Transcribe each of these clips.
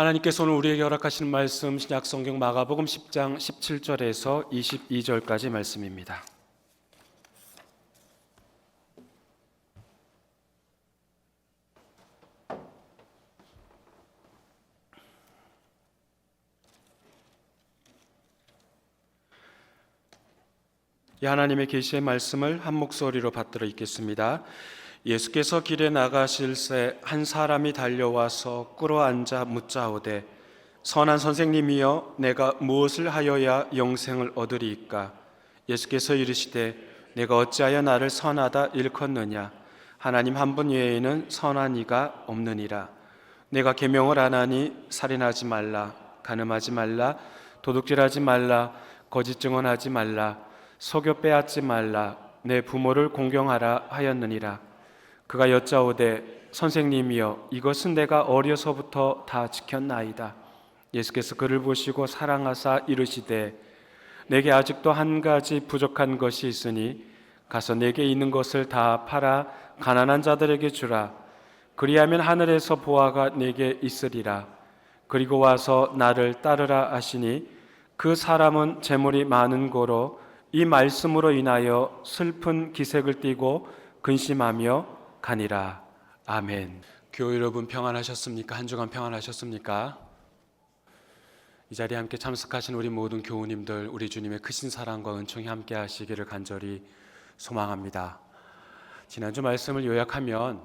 하나님께서 오늘 우리에게 허락하시는 말씀 신약성경 마가복음 10장 17절에서 22절까지 말씀입니다. 이 하나님의 계시의 말씀을 한 목소리로 받들어 읽겠습니다. 예수께서 길에 나가실새 한 사람이 달려와서 꿇어앉아 묻자오되 선한 선생님이여 내가 무엇을 하여야 영생을 얻으리이까? 예수께서 이르시되 내가 어찌하여 나를 선하다 일컫느냐? 하나님 한 분 외에는 선한 이가 없느니라. 내가 계명을 안 하니 살인하지 말라, 간음하지 말라, 도둑질하지 말라, 거짓 증언하지 말라, 속여 빼앗지 말라, 내 부모를 공경하라 하였느니라. 그가 여짜오되 선생님이여 이것은 내가 어려서부터 다 지켰나이다. 예수께서 그를 보시고 사랑하사 이르시되 내게 아직도 한 가지 부족한 것이 있으니 가서 내게 있는 것을 다 팔아 가난한 자들에게 주라. 그리하면 하늘에서 보화가 내게 있으리라. 그리고 와서 나를 따르라 하시니 그 사람은 재물이 많은 고로 이 말씀으로 인하여 슬픈 기색을 띠고 근심하며 가니라. 아멘. 교회 여러분 평안하셨습니까? 한 주간 평안하셨습니까? 이 자리에 함께 참석하신 우리 모든 교우님들, 우리 주님의 크신 사랑과 은총이 함께 하시기를 간절히 소망합니다. 지난주 말씀을 요약하면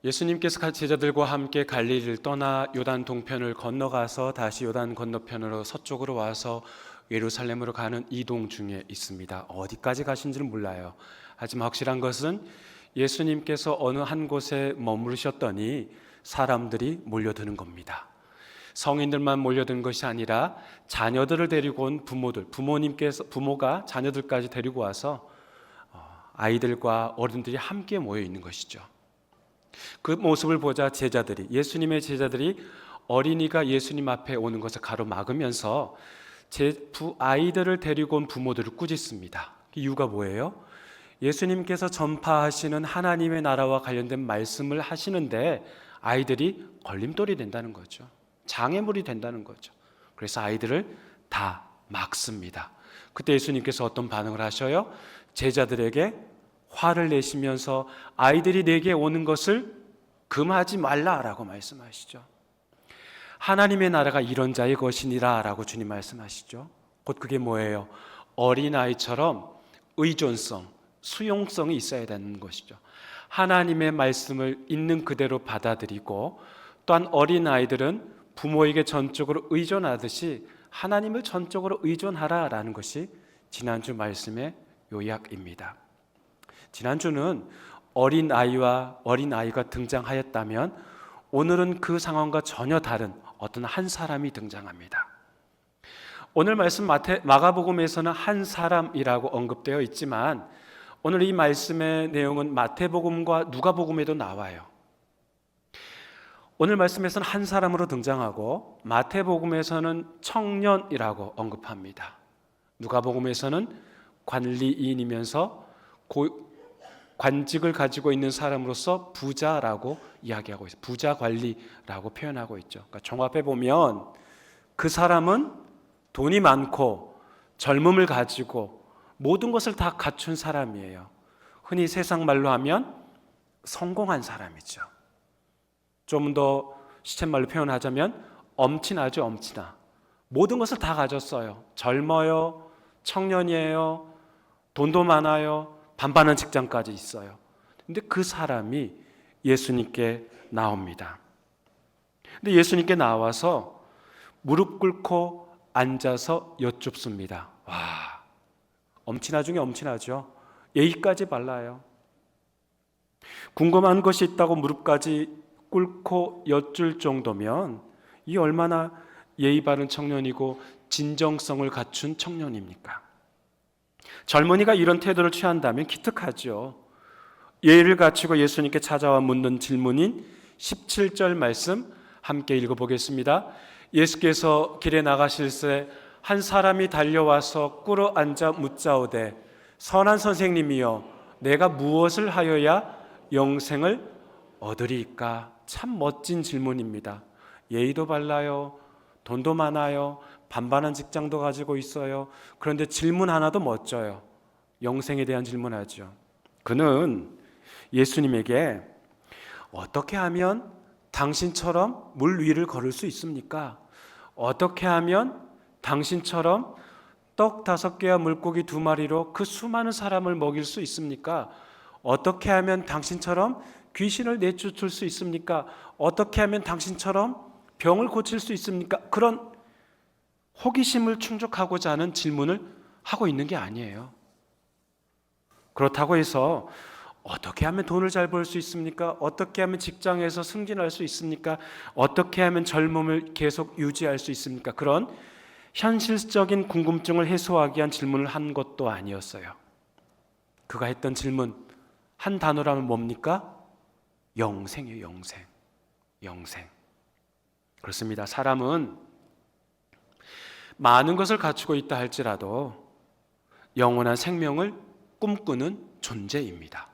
예수님께서 제자들과 함께 갈릴리를 떠나 요단 동편을 건너가서 다시 요단 건너편으로 서쪽으로 와서 예루살렘으로 가는 이동 중에 있습니다. 어디까지 가신지는 몰라요. 하지만 확실한 것은 예수님께서 어느 한 곳에 머무르셨더니 사람들이 몰려드는 겁니다. 성인들만 몰려든 것이 아니라 자녀들을 데리고 온 부모들, 부모가 자녀들까지 데리고 와서 아이들과 어른들이 함께 모여 있는 것이죠. 그 모습을 보자 예수님의 제자들이 어린이가 예수님 앞에 오는 것을 가로막으면서 아이들을 데리고 온 부모들을 꾸짖습니다. 이유가 뭐예요? 예수님께서 전파하시는 하나님의 나라와 관련된 말씀을 하시는데 아이들이 걸림돌이 된다는 거죠. 장애물이 된다는 거죠. 그래서 아이들을 다 막습니다. 그때 예수님께서 어떤 반응을 하셔요? 제자들에게 화를 내시면서 아이들이 내게 오는 것을 금하지 말라라고 말씀하시죠. 하나님의 나라가 이런 자의 것이니라 라고 주님 말씀하시죠. 곧 그게 뭐예요? 어린아이처럼 의존성, 수용성이 있어야 되는 것이죠. 하나님의 말씀을 있는 그대로 받아들이고 또한 어린아이들은 부모에게 전적으로 의존하듯이 하나님을 전적으로 의존하라라는 것이 지난주 말씀의 요약입니다. 지난주는 어린아이가 등장하였다면 오늘은 그 상황과 전혀 다른 어떤 한 사람이 등장합니다. 오늘 말씀 마가복음에서는 한 사람이라고 언급되어 있지만 오늘 이 말씀의 내용은 마태복음과 누가복음에도 나와요. 오늘 말씀에서는 한 사람으로 등장하고 마태복음에서는 청년이라고 언급합니다. 누가복음에서는 관리인이면서 관직을 가지고 있는 사람으로서 부자라고 이야기하고 있어요. 부자 관리라고 표현하고 있죠. 그러니까 종합해 보면 그 사람은 돈이 많고 젊음을 가지고 모든 것을 다 갖춘 사람이에요. 흔히 세상 말로 하면 성공한 사람이죠. 좀 더 시쳇말로 표현하자면 엄친아죠, 엄친아. 모든 것을 다 가졌어요. 젊어요, 청년이에요, 돈도 많아요, 반반한 직장까지 있어요. 근데 그 사람이 예수님께 나옵니다. 근데 예수님께 나와서 무릎 꿇고 앉아서 여쭙습니다. 와, 엄친아 중에 엄친아죠. 예의까지 발라요. 궁금한 것이 있다고 무릎까지 꿇고 여쭐 정도면 이 얼마나 예의 바른 청년이고 진정성을 갖춘 청년입니까? 젊은이가 이런 태도를 취한다면 기특하죠. 예의를 갖추고 예수님께 찾아와 묻는 질문인 17절 말씀 함께 읽어보겠습니다. 예수께서 길에 나가실새 한 사람이 달려와서 꿇어 앉아 묻자오되 선한 선생님이여 내가 무엇을 하여야 영생을 얻으리이까? 참 멋진 질문입니다. 예의도 발라요. 돈도 많아요. 반반한 직장도 가지고 있어요. 그런데 질문 하나도 멋져요. 영생에 대한 질문하죠. 그는 예수님에게 어떻게 하면 당신처럼 물 위를 걸을 수 있습니까? 어떻게 하면 당신처럼 떡 5개와 물고기 2마리로 그 수많은 사람을 먹일 수 있습니까? 어떻게 하면 당신처럼 귀신을 내쫓을 수 있습니까? 어떻게 하면 당신처럼 병을 고칠 수 있습니까? 그런 호기심을 충족하고자 하는 질문을 하고 있는 게 아니에요. 그렇다고 해서 어떻게 하면 돈을 잘 벌 수 있습니까? 어떻게 하면 직장에서 승진할 수 있습니까? 어떻게 하면 젊음을 계속 유지할 수 있습니까? 그런 현실적인 궁금증을 해소하기 위한 질문을 한 것도 아니었어요. 그가 했던 질문 한 단어라면 뭡니까? 영생이에요. 영생. 영생. 그렇습니다. 사람은 많은 것을 갖추고 있다 할지라도 영원한 생명을 꿈꾸는 존재입니다.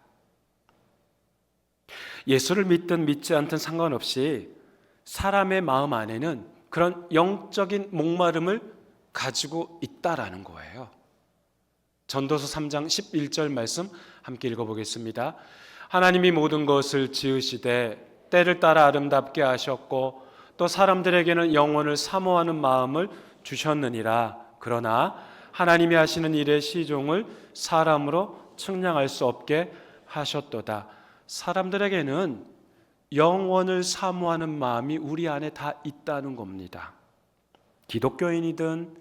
예수를 믿든 믿지 않든 상관없이 사람의 마음 안에는 그런 영적인 목마름을 가지고 있다라는 거예요. 전도서 3장 11절 말씀 함께 읽어보겠습니다. 하나님이 모든 것을 지으시되 때를 따라 아름답게 하셨고 또 사람들에게는 영원을 사모하는 마음을 주셨느니라. 그러나 하나님이 하시는 일의 시종을 사람으로 측량할 수 없게 하셨도다. 사람들에게는 영원을 사모하는 마음이 우리 안에 다 있다는 겁니다. 기독교인이든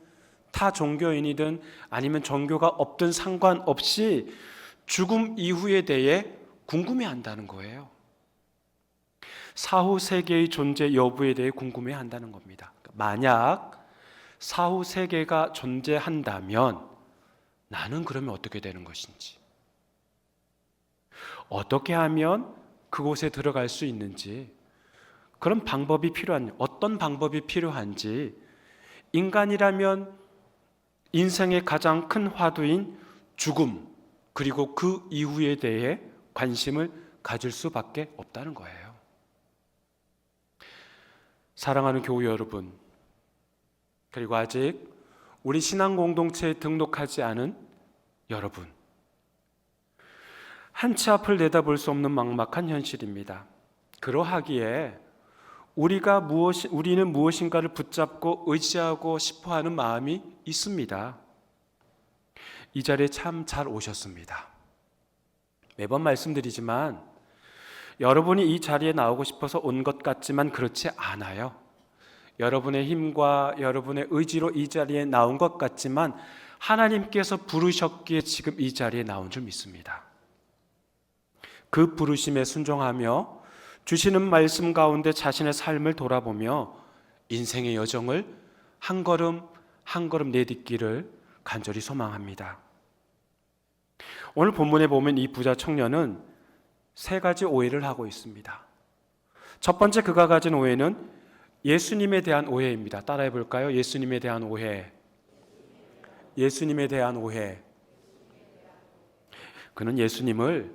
타 종교인이든 아니면 종교가 없든 상관없이 죽음 이후에 대해 궁금해한다는 거예요. 사후 세계의 존재 여부에 대해 궁금해한다는 겁니다. 만약 사후 세계가 존재한다면 나는 그러면 어떻게 되는 것인지, 어떻게 하면 그곳에 들어갈 수 있는지, 그런 방법이 필요한지, 어떤 방법이 필요한지, 인간이라면 인생의 가장 큰 화두인 죽음 그리고 그 이후에 대해 관심을 가질 수밖에 없다는 거예요. 사랑하는 교우 여러분, 그리고 아직 우리 신앙 공동체에 등록하지 않은 여러분, 한치 앞을 내다볼 수 없는 막막한 현실입니다. 그러하기에 우리는 무엇인가를 붙잡고 의지하고 싶어하는 마음이 있습니다. 이 자리에 참 잘 오셨습니다. 매번 말씀드리지만 여러분이 이 자리에 나오고 싶어서 온 것 같지만 그렇지 않아요. 여러분의 힘과 여러분의 의지로 이 자리에 나온 것 같지만 하나님께서 부르셨기에 지금 이 자리에 나온 줄 믿습니다. 그 부르심에 순종하며 주시는 말씀 가운데 자신의 삶을 돌아보며 인생의 여정을 한 걸음 한 걸음 내딛기를 간절히 소망합니다. 오늘 본문에 보면 이 부자 청년은 3가지 오해를 하고 있습니다. 첫 번째 그가 가진 오해는 예수님에 대한 오해입니다. 따라해 볼까요? 예수님에 대한 오해. 예수님에 대한 오해. 그는 예수님을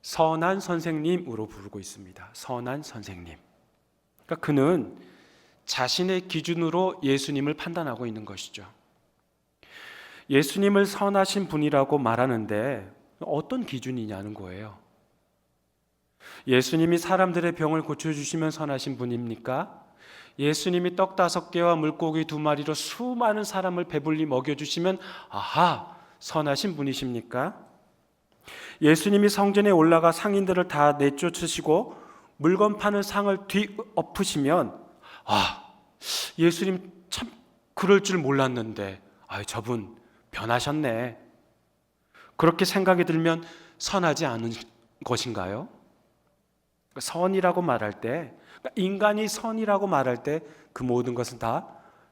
선한 선생님으로 부르고 있습니다. 선한 선생님. 그러니까 그는 자신의 기준으로 예수님을 판단하고 있는 것이죠. 예수님을 선하신 분이라고 말하는데 어떤 기준이냐는 거예요. 예수님이 사람들의 병을 고쳐주시면 선하신 분입니까? 예수님이 떡 5개와 물고기 2마리로 수많은 사람을 배불리 먹여주시면 아하, 선하신 분이십니까? 예수님이 성전에 올라가 상인들을 다 내쫓으시고 물건 파는 상을 뒤엎으시면 예수님 참 그럴 줄 몰랐는데 저분 변하셨네, 그렇게 생각이 들면 선하지 않은 것인가요? 선이라고 말할 때, 인간이 선이라고 말할 때 그 모든 것은 다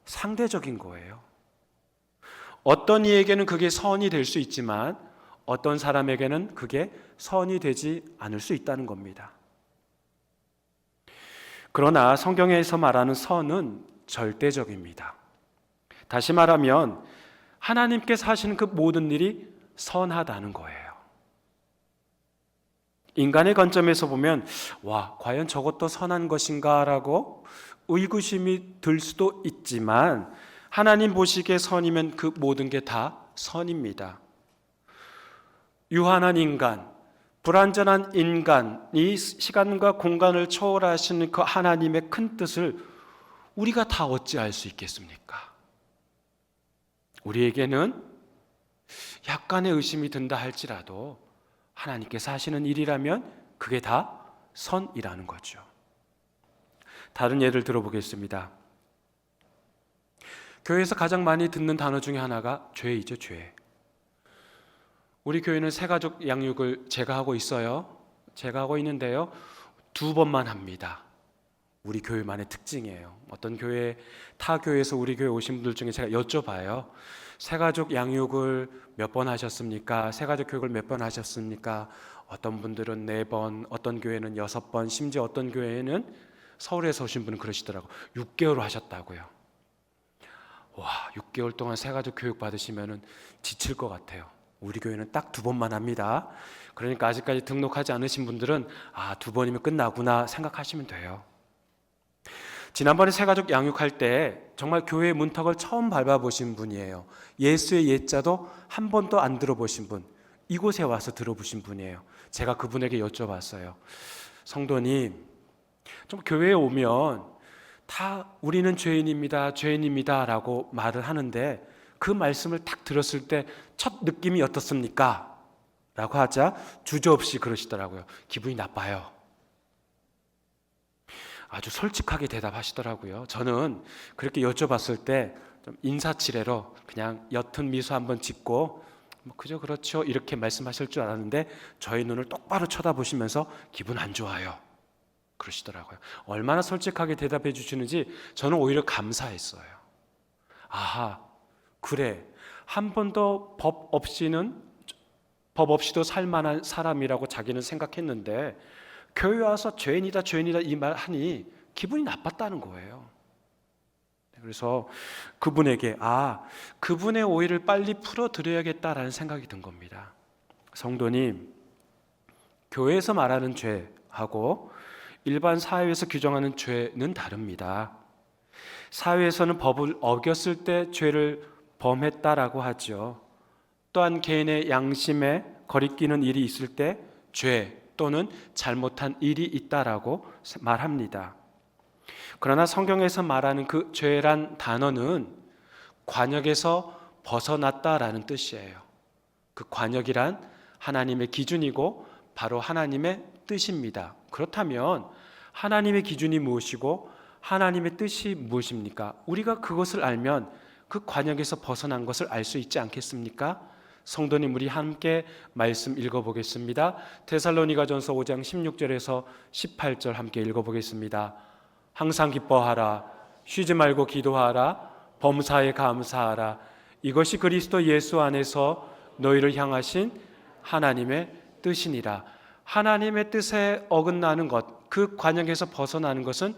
상대적인 거예요. 어떤 이에게는 그게 선이 될 수 있지만 어떤 사람에게는 그게 선이 되지 않을 수 있다는 겁니다. 그러나 성경에서 말하는 선은 절대적입니다. 다시 말하면 하나님께서 하시는 그 모든 일이 선하다는 거예요. 인간의 관점에서 보면 과연 저것도 선한 것인가 라고 의구심이 들 수도 있지만 하나님 보시기에 선이면 그 모든 게 다 선입니다. 유한한 인간, 불완전한 인간이 시간과 공간을 초월하시는 그 하나님의 큰 뜻을 우리가 다 어찌 알 수 있겠습니까? 우리에게는 약간의 의심이 든다 할지라도 하나님께서 하시는 일이라면 그게 다 선이라는 거죠. 다른 예를 들어보겠습니다. 교회에서 가장 많이 듣는 단어 중에 하나가 죄이죠, 죄. 우리 교회는 새가족 양육을 제가 하고 있어요. 제가 하고 있는데요, 2번만 합니다. 우리 교회만의 특징이에요. 어떤 교회, 타 교회에서 우리 교회 오신 분들 중에 제가 여쭤봐요. 새가족 양육을 몇 번 하셨습니까? 새가족 교육을 몇 번 하셨습니까? 어떤 분들은 4번, 어떤 교회는 6번, 심지어 어떤 교회는 서울에서 오신 분은 그러시더라고요. 6개월 하셨다고요. 와, 6개월 동안 새가족 교육 받으시면 지칠 것 같아요. 우리 교회는 딱 2번만 합니다. 그러니까 아직까지 등록하지 않으신 분들은 2번이면 끝나구나 생각하시면 돼요. 지난번에 새가족 양육할 때 정말 교회 문턱을 처음 밟아보신 분이에요. 예수의 예자도 한 번도 안 들어보신 분, 이곳에 와서 들어보신 분이에요. 제가 그분에게 여쭤봤어요. 성도님, 좀 교회에 오면 다 우리는 죄인입니다, 죄인입니다 라고 말을 하는데 그 말씀을 딱 들었을 때 첫 느낌이 어떻습니까? 라고 하자 주저없이 그러시더라고요. 기분이 나빠요. 아주 솔직하게 대답하시더라고요. 저는 그렇게 여쭤봤을 때 좀 인사치레로 그냥 옅은 미소 한번 짓고 그저 그렇죠 이렇게 말씀하실 줄 알았는데 저의 눈을 똑바로 쳐다보시면서 기분 안 좋아요 그러시더라고요. 얼마나 솔직하게 대답해 주시는지 저는 오히려 감사했어요. 아하, 그래, 한 번도 법 없이도 살만한 사람이라고 자기는 생각했는데 교회 와서 죄인이다 죄인이다 이 말 하니 기분이 나빴다는 거예요. 그래서 그분에게 그분의 오해를 빨리 풀어드려야겠다라는 생각이 든 겁니다. 성도님, 교회에서 말하는 죄하고 일반 사회에서 규정하는 죄는 다릅니다. 사회에서는 법을 어겼을 때 죄를 범했다라고 하죠. 또한 개인의 양심에 거리끼는 일이 있을 때 죄 또는 잘못한 일이 있다라고 말합니다. 그러나 성경에서 말하는 그 죄란 단어는 관역에서 벗어났다라는 뜻이에요. 그 관역이란 하나님의 기준이고 바로 하나님의 뜻입니다. 그렇다면 하나님의 기준이 무엇이고 하나님의 뜻이 무엇입니까? 우리가 그것을 알면 그 관역에서 벗어난 것을 알 수 있지 않겠습니까? 성도님, 우리 함께 말씀 읽어보겠습니다. 데살로니가전서 5장 16절에서 18절 함께 읽어보겠습니다. 항상 기뻐하라, 쉬지 말고 기도하라, 범사에 감사하라. 이것이 그리스도 예수 안에서 너희를 향하신 하나님의 뜻이니라. 하나님의 뜻에 어긋나는 것, 그 관역에서 벗어나는 것은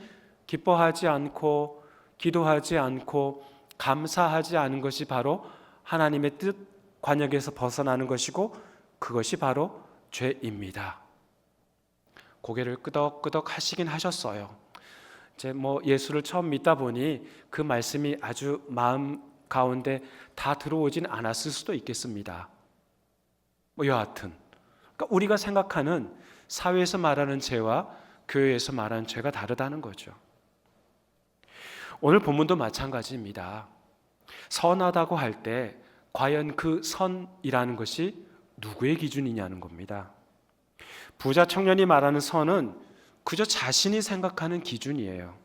기뻐하지 않고 기도하지 않고 감사하지 않은 것이 바로 하나님의 뜻 관역에서 벗어나는 것이고 그것이 바로 죄입니다. 고개를 끄덕끄덕 하시긴 하셨어요. 이제 예수를 처음 믿다 보니 그 말씀이 아주 마음 가운데 다 들어오진 않았을 수도 있겠습니다. 여하튼 그러니까 우리가 생각하는 사회에서 말하는 죄와 교회에서 말하는 죄가 다르다는 거죠. 오늘 본문도 마찬가지입니다. 선하다고 할 때 과연 그 선이라는 것이 누구의 기준이냐는 겁니다. 부자 청년이 말하는 선은 그저 자신이 생각하는 기준이에요.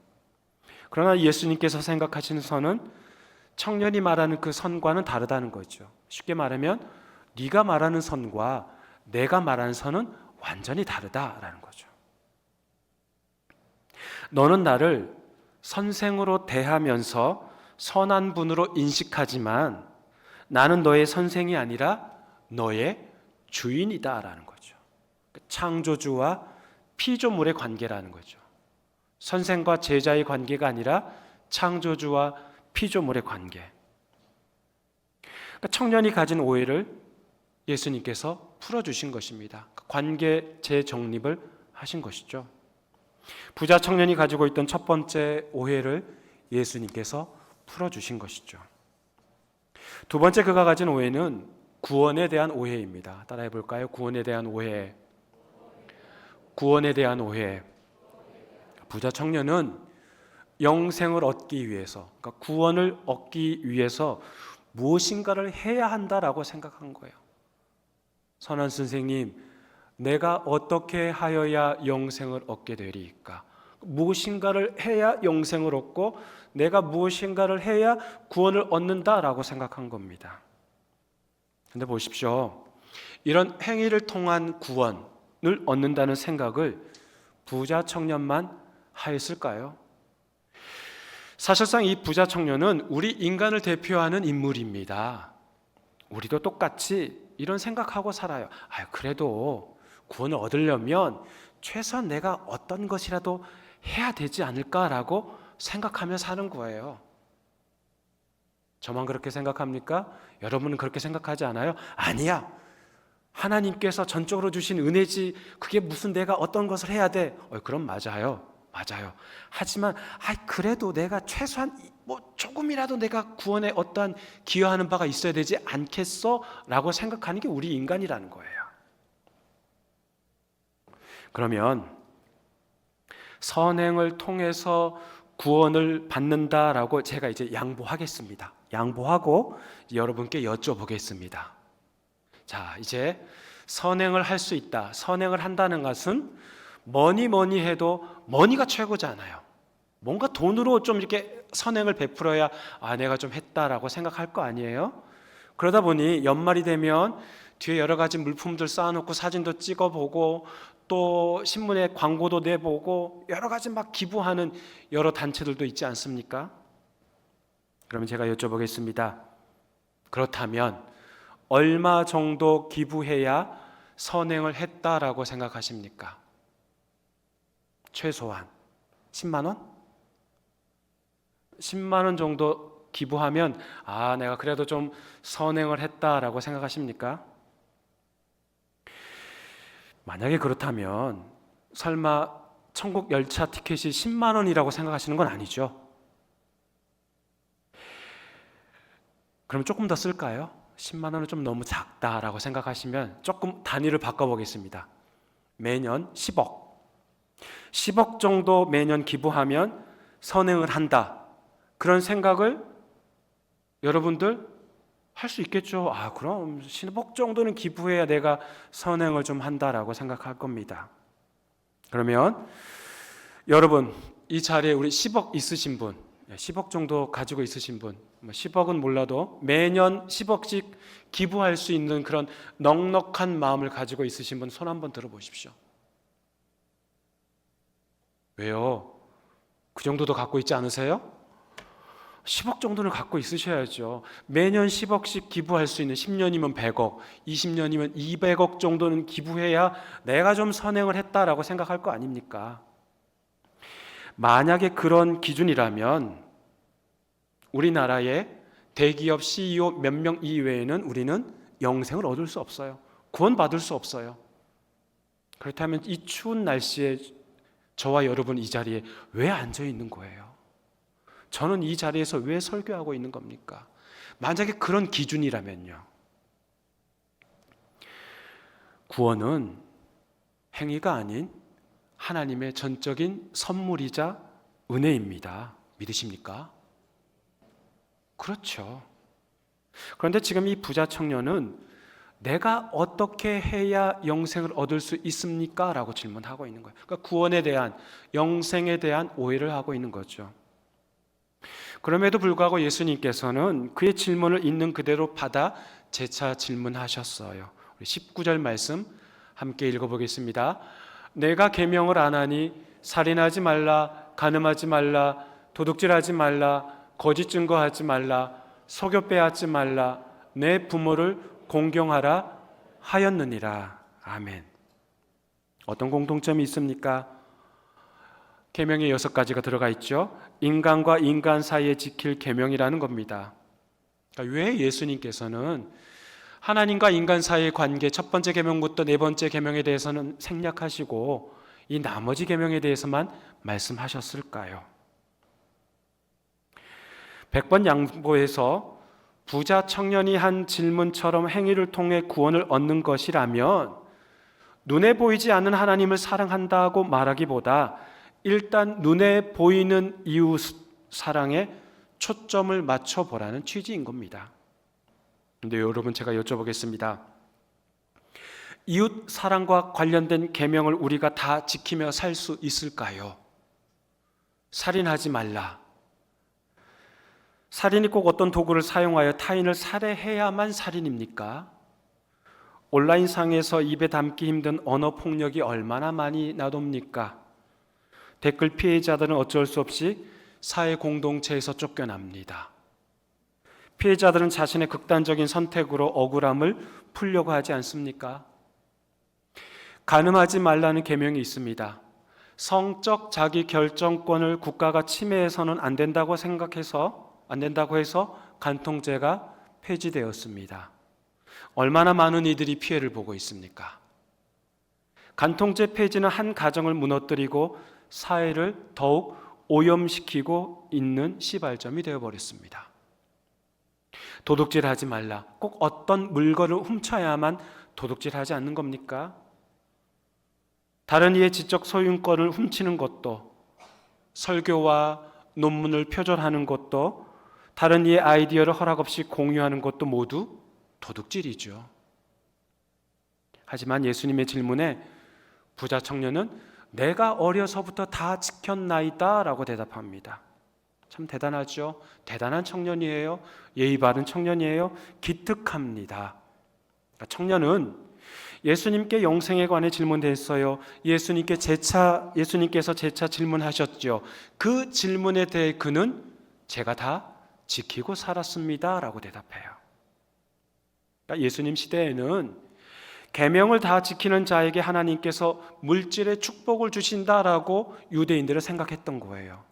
그러나 예수님께서 생각하시는 선은 청년이 말하는 그 선과는 다르다는 거죠. 쉽게 말하면 네가 말하는 선과 내가 말하는 선은 완전히 다르다라는 거죠. 너는 나를 선생으로 대하면서 선한 분으로 인식하지만 나는 너의 선생이 아니라 너의 주인이다라는 거죠. 창조주와 피조물의 관계라는 거죠. 선생과 제자의 관계가 아니라 창조주와 피조물의 관계. 그러니까 청년이 가진 오해를 예수님께서 풀어주신 것입니다. 관계 재정립을 하신 것이죠. 부자 청년이 가지고 있던 첫 번째 오해를 예수님께서 풀어주신 것이죠. 두 번째 그가 가진 오해는 구원에 대한 오해입니다. 따라해 볼까요? 구원에 대한 오해. 구원에 대한 오해. 부자 청년은 영생을 얻기 위해서, 그러니까 구원을 얻기 위해서 무엇인가를 해야 한다라고 생각한 거예요. 선한 선생님, 내가 어떻게 하여야 영생을 얻게 되리까? 무엇인가를 해야 영생을 얻고 내가 무엇인가를 해야 구원을 얻는다라고 생각한 겁니다. 근데 보십시오. 이런 행위를 통한 구원을 얻는다는 생각을 부자 청년만 하였을까요? 사실상 이 부자 청년은 우리 인간을 대표하는 인물입니다. 우리도 똑같이 이런 생각하고 살아요. 그래도 구원을 얻으려면 최소한 내가 어떤 것이라도 해야 되지 않을까라고 생각하며 사는 거예요. 저만 그렇게 생각합니까? 여러분은 그렇게 생각하지 않아요? 아니야. 하나님께서 전적으로 주신 은혜지 그게 무슨 내가 어떤 것을 해야 돼? 그럼 맞아요. 하지만 그래도 내가 최소한 조금이라도 내가 구원에 어떠한 기여하는 바가 있어야 되지 않겠어? 라고 생각하는 게 우리 인간이라는 거예요. 그러면 선행을 통해서 구원을 받는다라고 제가 이제 양보하겠습니다. 양보하고 여러분께 여쭤보겠습니다. 자, 이제 선행을 할 수 있다. 선행을 한다는 것은 뭐니 해도 머니가 최고잖아요. 뭔가 돈으로 좀 이렇게 선행을 베풀어야 내가 좀 했다라고 생각할 거 아니에요? 그러다 보니 연말이 되면 뒤에 여러 가지 물품들 쌓아놓고 사진도 찍어보고 또 신문에 광고도 내보고 여러 가지 막 기부하는 여러 단체들도 있지 않습니까? 그러면 제가 여쭤보겠습니다. 그렇다면 얼마 정도 기부해야 선행을 했다라고 생각하십니까? 최소한 10만 원? 10만 원 정도 기부하면 내가 그래도 좀 선행을 했다라고 생각하십니까? 만약에 그렇다면 설마 천국 열차 티켓이 10만 원이라고 생각하시는 건 아니죠? 그럼 조금 더 쓸까요? 10만 원은 좀 너무 작다라고 생각하시면 조금 단위를 바꿔보겠습니다. 매년 10억 정도 매년 기부하면 선행을 한다. 그런 생각을 여러분들 할 수 있겠죠. 그럼 10억 정도는 기부해야 내가 선행을 좀 한다라고 생각할 겁니다. 그러면 여러분 이 자리에 우리 10억 있으신 분, 10억 정도 가지고 있으신 분, 10억은 몰라도 매년 10억씩 기부할 수 있는 그런 넉넉한 마음을 가지고 있으신 분 손 한번 들어보십시오. 왜요? 그 정도도 갖고 있지 않으세요? 10억 정도는 갖고 있으셔야죠. 매년 10억씩 기부할 수 있는 10년이면 100억, 20년이면 200억 정도는 기부해야 내가 좀 선행을 했다라고 생각할 거 아닙니까? 만약에 그런 기준이라면 우리나라의 대기업 CEO 몇 명 이외에는 우리는 영생을 얻을 수 없어요. 구원받을 수 없어요. 그렇다면 이 추운 날씨에 저와 여러분 이 자리에 왜 앉아 있는 거예요? 저는 이 자리에서 왜 설교하고 있는 겁니까? 만약에 그런 기준이라면요. 구원은 행위가 아닌 하나님의 전적인 선물이자 은혜입니다. 믿으십니까? 그렇죠. 그런데 지금 이 부자 청년은 내가 어떻게 해야 영생을 얻을 수 있습니까? 라고 질문하고 있는 거예요. 그러니까 구원에 대한, 영생에 대한 오해를 하고 있는 거죠. 그럼에도 불구하고 예수님께서는 그의 질문을 있는 그대로 받아 재차 질문하셨어요. 우리 19절 말씀 함께 읽어보겠습니다. 내가 계명을 안 하니 살인하지 말라, 간음하지 말라, 도둑질하지 말라, 거짓 증거하지 말라, 속여 빼앗지 말라, 내 부모를 공경하라 하였느니라. 아멘. 어떤 공통점이 있습니까? 계명에 6가지가 들어가 있죠. 인간과 인간 사이에 지킬 계명이라는 겁니다. 그러니까 왜 예수님께서는 하나님과 인간 사이의 관계 첫 번째 계명부터 네 번째 계명에 대해서는 생략하시고 이 나머지 계명에 대해서만 말씀하셨을까요? 100번 양보해서 부자 청년이 한 질문처럼 행위를 통해 구원을 얻는 것이라면 눈에 보이지 않는 하나님을 사랑한다고 말하기보다 일단 눈에 보이는 이웃 사랑에 초점을 맞춰보라는 취지인 겁니다. 그런데 여러분, 제가 여쭤보겠습니다. 이웃 사랑과 관련된 계명을 우리가 다 지키며 살 수 있을까요? 살인하지 말라. 살인이 꼭 어떤 도구를 사용하여 타인을 살해해야만 살인입니까? 온라인상에서 입에 담기 힘든 언어 폭력이 얼마나 많이 나놉니까? 댓글 피해자들은 어쩔 수 없이 사회 공동체에서 쫓겨납니다. 피해자들은 자신의 극단적인 선택으로 억울함을 풀려고 하지 않습니까? 간음하지 말라는 계명이 있습니다. 성적 자기 결정권을 국가가 침해해서는 안 된다고 해서 간통죄가 폐지되었습니다. 얼마나 많은 이들이 피해를 보고 있습니까? 간통죄 폐지는 한 가정을 무너뜨리고 사회를 더욱 오염시키고 있는 시발점이 되어버렸습니다. 도둑질하지 말라. 꼭 어떤 물건을 훔쳐야만 도둑질하지 않는 겁니까? 다른 이의 지적 소유권을 훔치는 것도, 설교와 논문을 표절하는 것도, 다른 이의 아이디어를 허락 없이 공유하는 것도 모두 도둑질이죠. 하지만 예수님의 질문에 부자 청년은 내가 어려서부터 다 지켰나이다 라고 대답합니다. 참 대단하죠. 대단한 청년이에요. 예의 바른 청년이에요. 기특합니다. 청년은 예수님께 영생에 관해 질문했어요. 예수님께서 재차 질문하셨죠. 그 질문에 대해 그는 제가 다 지키고 살았습니다 라고 대답해요. 그러니까 예수님 시대에는 계명을 다 지키는 자에게 하나님께서 물질의 축복을 주신다라고 유대인들은 생각했던 거예요.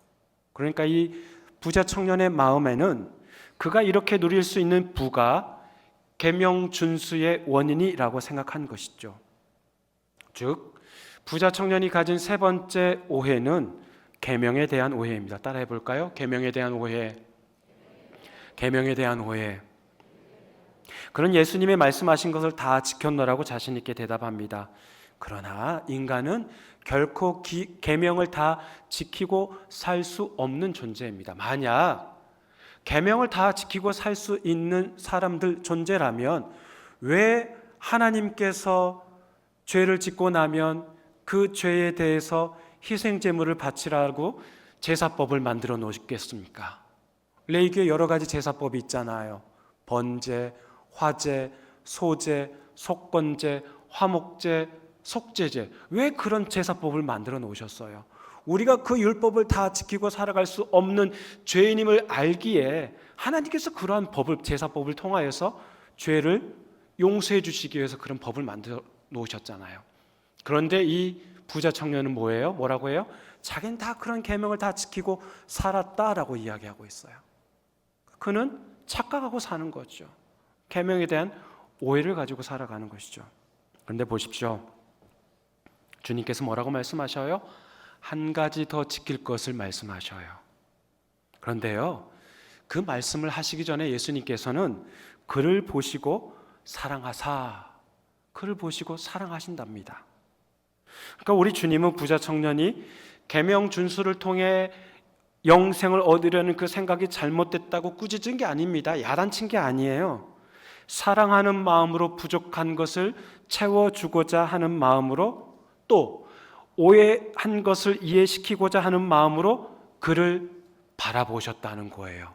그러니까 이 부자 청년의 마음에는 그가 이렇게 누릴 수 있는 부가 계명 준수의 원인이라고 생각한 것이죠. 즉 부자 청년이 가진 세 번째 오해는 계명에 대한 오해입니다. 따라해 볼까요? 계명에 대한 오해. 계명에 대한 오해. 그는 예수님의 말씀하신 것을 다 지켰노라고 자신 있게 대답합니다. 그러나 인간은 결코 계명을 다 지키고 살 수 없는 존재입니다. 만약 계명을 다 지키고 살 수 있는 사람들 존재라면 왜 하나님께서 죄를 짓고 나면 그 죄에 대해서 희생 제물을 바치라고 제사법을 만들어 놓으셨겠습니까? 레위기에 여러 가지 제사법이 있잖아요. 번제, 화제, 소제, 속건제, 화목제, 속죄제. 왜 그런 제사법을 만들어 놓으셨어요? 우리가 그 율법을 다 지키고 살아갈 수 없는 죄인임을 알기에 하나님께서 그러한 법을, 제사법을 통하여서 죄를 용서해 주시기 위해서 그런 법을 만들어 놓으셨잖아요. 그런데 이 부자 청년은 뭐예요? 뭐라고 해요? 자기는 다 그런 계명을 다 지키고 살았다라고 이야기하고 있어요. 그는 착각하고 사는 거죠. 계명에 대한 오해를 가지고 살아가는 것이죠. 그런데 보십시오. 주님께서 뭐라고 말씀하셔요? 한 가지 더 지킬 것을 말씀하셔요. 그런데요, 그 말씀을 하시기 전에 예수님께서는 그를 보시고 사랑하사, 그를 보시고 사랑하신답니다. 그러니까 우리 주님은 부자 청년이 계명 준수를 통해 영생을 얻으려는 그 생각이 잘못됐다고 꾸짖은 게 아닙니다. 야단친 게 아니에요. 사랑하는 마음으로 부족한 것을 채워주고자 하는 마음으로, 또 오해한 것을 이해시키고자 하는 마음으로 그를 바라보셨다는 거예요.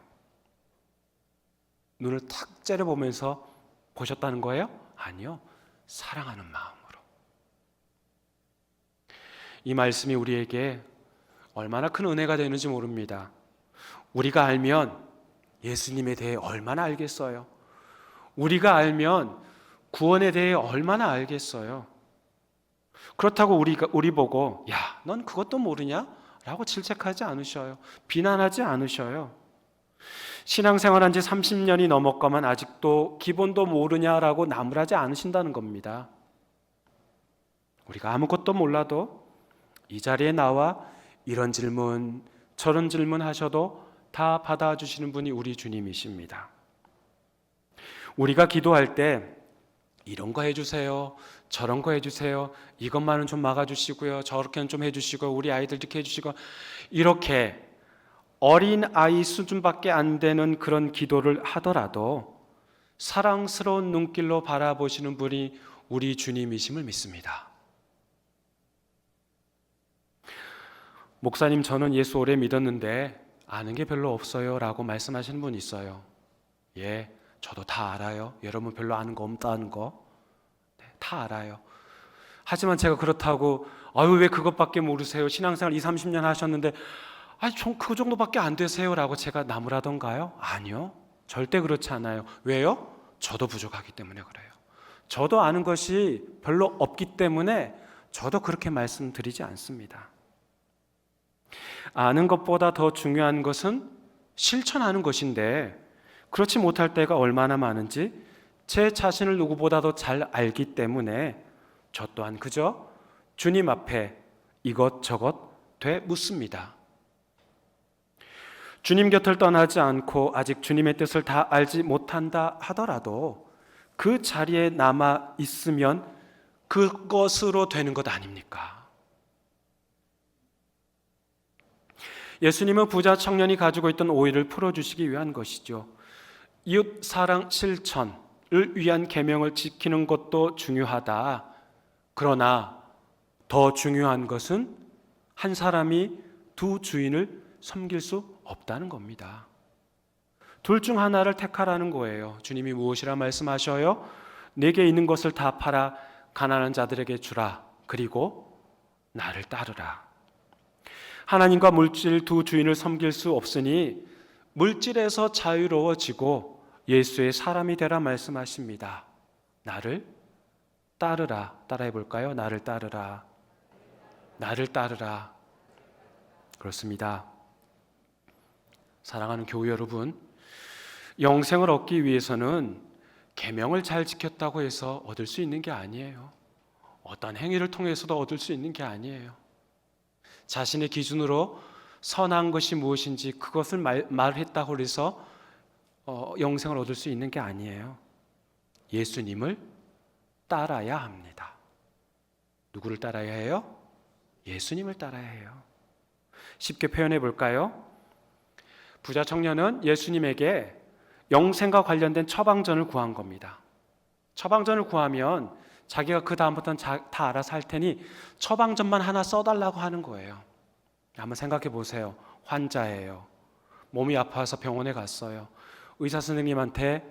눈을 탁 째려보면서 보셨다는 거예요? 아니요. 사랑하는 마음으로. 이 말씀이 우리에게 얼마나 큰 은혜가 되는지 모릅니다. 우리가 알면 예수님에 대해 얼마나 알겠어요? 우리가 알면 구원에 대해 얼마나 알겠어요? 그렇다고 우리 보고 야, 넌 그것도 모르냐? 라고 질책하지 않으셔요. 비난하지 않으셔요. 신앙생활한 지 30년이 넘었건만 아직도 기본도 모르냐라고 나무라지 않으신다는 겁니다. 우리가 아무것도 몰라도 이 자리에 나와 이런 질문 저런 질문 하셔도 다 받아주시는 분이 우리 주님이십니다. 우리가 기도할 때 이런 거 해주세요, 저런 거 해주세요, 이것만은 좀 막아주시고요, 저렇게는 좀 해주시고, 우리 아이들 이렇게 해주시고, 이렇게 어린 아이 수준밖에 안 되는 그런 기도를 하더라도 사랑스러운 눈길로 바라보시는 분이 우리 주님이심을 믿습니다. 목사님, 저는 예수 오래 믿었는데 아는 게 별로 없어요 라고 말씀하시는 분 있어요. 예, 저도 다 알아요. 여러분 별로 아는 거 없다는 거 다 알아요. 하지만 제가 그렇다고 아유 왜 그것밖에 모르세요, 신앙생활 20-30년 하셨는데 아니 좀 그 정도밖에 안 되세요 라고 제가 나무라던가요? 아니요, 절대 그렇지 않아요. 왜요? 저도 부족하기 때문에 그래요. 저도 아는 것이 별로 없기 때문에 저도 그렇게 말씀드리지 않습니다. 아는 것보다 더 중요한 것은 실천하는 것인데 그렇지 못할 때가 얼마나 많은지 제 자신을 누구보다도 잘 알기 때문에 저 또한 그저 주님 앞에 이것저것 되묻습니다. 주님 곁을 떠나지 않고 아직 주님의 뜻을 다 알지 못한다 하더라도 그 자리에 남아 있으면 그것으로 되는 것 아닙니까? 예수님은 부자 청년이 가지고 있던 오해를 풀어주시기 위한 것이죠. 이웃 사랑 실천을 위한 계명을 지키는 것도 중요하다. 그러나 더 중요한 것은 한 사람이 두 주인을 섬길 수 없다는 겁니다. 둘 중 하나를 택하라는 거예요. 주님이 무엇이라 말씀하셔요? 내게 있는 것을 다 팔아 가난한 자들에게 주라. 그리고 나를 따르라. 하나님과 물질 두 주인을 섬길 수 없으니 물질에서 자유로워지고 예수의 사람이 되라 말씀하십니다. 나를 따르라. 따라해 볼까요? 나를 따르라. 나를 따르라. 그렇습니다. 사랑하는 교회 여러분, 영생을 얻기 위해서는 계명을 잘 지켰다고 해서 얻을 수 있는 게 아니에요. 어떤 행위를 통해서도 얻을 수 있는 게 아니에요. 자신의 기준으로 선한 것이 무엇인지 그것을 말했다고 해서 영생을 얻을 수 있는 게 아니에요. 예수님을 따라야 합니다. 누구를 따라야 해요? 예수님을 따라야 해요. 쉽게 표현해 볼까요? 부자 청년은 예수님에게 영생과 관련된 처방전을 구한 겁니다. 처방전을 구하면 자기가 그 다음부터는 다 알아서 할 테니 처방전만 하나 써달라고 하는 거예요. 한번 생각해 보세요. 환자예요. 몸이 아파서 병원에 갔어요. 의사 선생님한테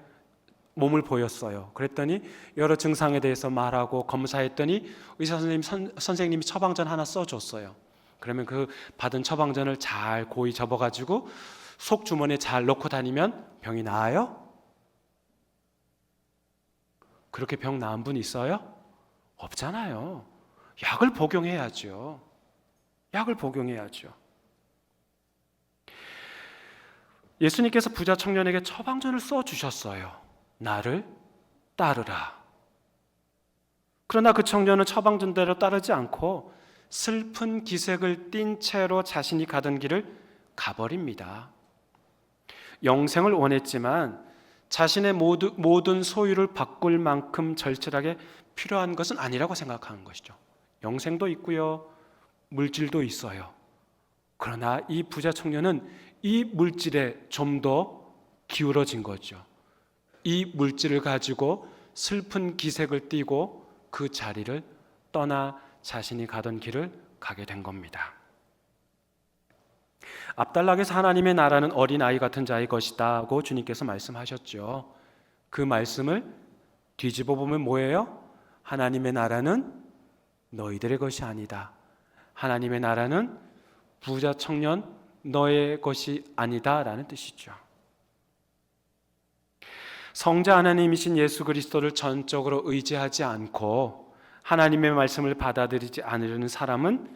몸을 보였어요. 그랬더니 여러 증상에 대해서 말하고 검사했더니 의사 선생님이 처방전 하나 써줬어요. 그러면 그 받은 처방전을 잘 고이 접어가지고 속 주머니에 잘 넣고 다니면 병이 나아요? 그렇게 병 나은 분 있어요? 없잖아요. 약을 복용해야죠. 약을 복용해야죠. 예수님께서 부자 청년에게 처방전을 써주셨어요. 나를 따르라. 그러나 그 청년은 처방전대로 따르지 않고 슬픈 기색을 띤 채로 자신이 가던 길을 가버립니다. 영생을 원했지만 자신의 모든 소유를 바꿀 만큼 절실하게 필요한 것은 아니라고 생각하는 것이죠. 영생도 있고요, 물질도 있어요. 그러나 이 부자 청년은 이 물질에 좀 더 기울어진 거죠. 이 물질을 가지고 슬픈 기색을 띠고 그 자리를 떠나 자신이 가던 길을 가게 된 겁니다. 앞달락에서 하나님의 나라는 어린아이 같은 자의 것이다고 주님께서 말씀하셨죠. 그 말씀을 뒤집어 보면 뭐예요? 하나님의 나라는 너희들의 것이 아니다. 하나님의 나라는 부자 청년 너의 것이 아니다 라는 뜻이죠. 성자 하나님이신 예수 그리스도를 전적으로 의지하지 않고 하나님의 말씀을 받아들이지 않으려는 사람은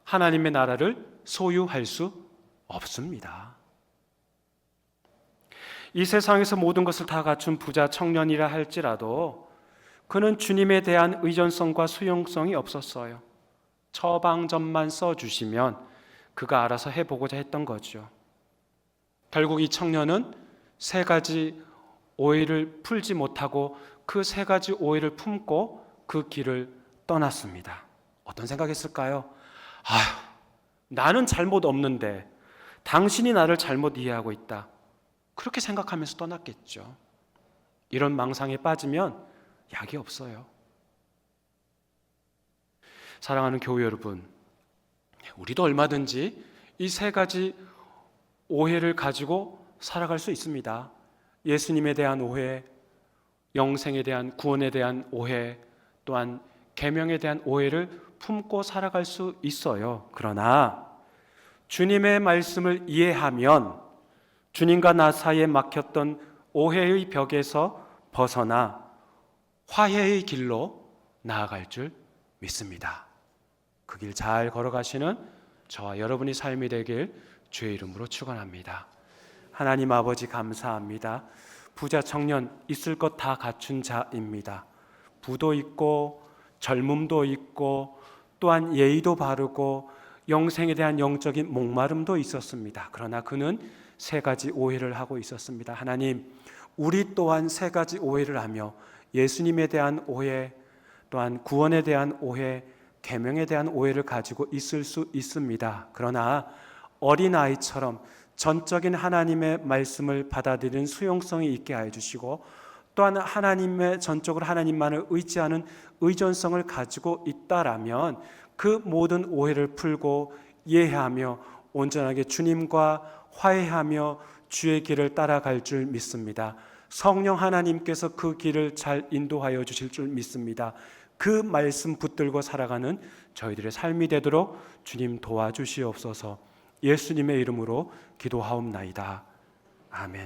하나님의 나라를 소유할 수 없습니다. 이 세상에서 모든 것을 다 갖춘 부자 청년이라 할지라도 그는 주님에 대한 의존성과 수용성이 없었어요. 처방전만 써주시면 그가 알아서 해보고자 했던 거죠. 결국 이 청년은 세 가지 오해를 풀지 못하고 그 세 가지 오해를 품고 그 길을 떠났습니다. 어떤 생각했을까요? 아휴, 나는 잘못 없는데 당신이 나를 잘못 이해하고 있다. 그렇게 생각하면서 떠났겠죠. 이런 망상에 빠지면 약이 없어요. 사랑하는 교회 여러분, 우리도 얼마든지 이 세 가지 오해를 가지고 살아갈 수 있습니다. 예수님에 대한 오해, 영생에 대한 구원에 대한 오해, 또한 계명에 대한 오해를 품고 살아갈 수 있어요. 그러나 주님의 말씀을 이해하면 주님과 나 사이에 막혔던 오해의 벽에서 벗어나 화해의 길로 나아갈 줄 믿습니다. 그 길 잘 걸어가시는 저와 여러분의 삶이 되길 주의 이름으로 축원합니다. 하나님 아버지 감사합니다. 부자 청년 있을 것 다 갖춘 자입니다. 부도 있고 젊음도 있고 또한 예의도 바르고 영생에 대한 영적인 목마름도 있었습니다. 그러나 그는 세 가지 오해를 하고 있었습니다. 하나님, 우리 또한 세 가지 오해를 하며 예수님에 대한 오해, 또한 구원에 대한 오해, 계명에 대한 오해를 가지고 있을 수 있습니다. 그러나 어린아이처럼 전적인 하나님의 말씀을 받아들이는 수용성이 있게 하여 주시고 또한 하나님의 전적으로 하나님만을 의지하는 의존성을 가지고 있다라면 그 모든 오해를 풀고 이해하며 온전하게 주님과 화해하며 주의 길을 따라갈 줄 믿습니다. 성령 하나님께서 그 길을 잘 인도하여 주실 줄 믿습니다. 그 말씀 붙들고 살아가는 저희들의 삶이 되도록 주님 도와주시옵소서. 예수님의 이름으로 기도하옵나이다. 아멘.